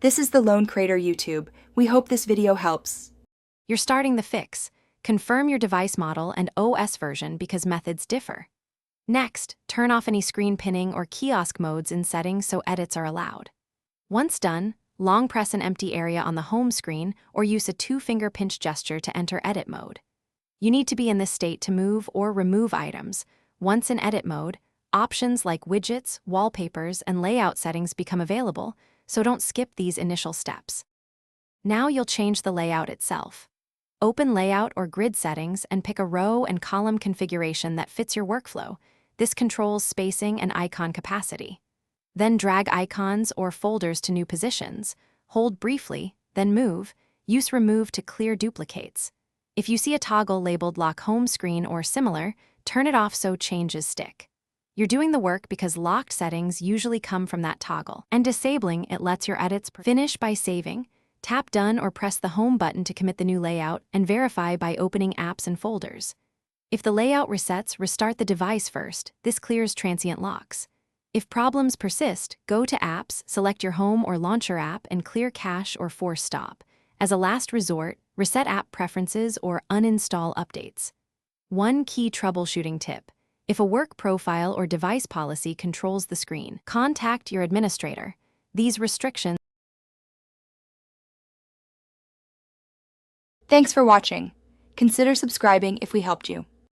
This is the Lone Crater YouTube. We hope this video helps. You're starting the fix. Confirm your device model and OS version because methods differ. Next, turn off any screen pinning or kiosk modes in settings so edits are allowed. Once done, long press an empty area on the home screen or use a 2-finger pinch gesture to enter edit mode. You need to be in this state to move or remove items. Once in edit mode, options like widgets, wallpapers, and layout settings become available, so don't skip these initial steps. Now you'll change the layout itself. Open Layout or Grid settings and pick a row and column configuration that fits your workflow. This controls spacing and icon capacity. Then drag icons or folders to new positions. Hold briefly, then move. Use Remove to clear duplicates. If you see a toggle labeled Lock Home Screen or similar, turn it off so changes stick. You're doing the work because locked settings usually come from that toggle, and disabling it lets your edits finish by saving. Tap Done or press the Home button to commit the new layout and verify by opening apps and folders. If the layout resets, restart the device first. This clears transient locks. If problems persist, go to Apps, select your home or launcher app, and clear cache or force stop. As a last resort, reset app preferences or uninstall updates. One key troubleshooting tip: if a work profile or device policy controls the screen, contact your administrator. These restrictions. Thanks for watching. Consider subscribing if we helped you.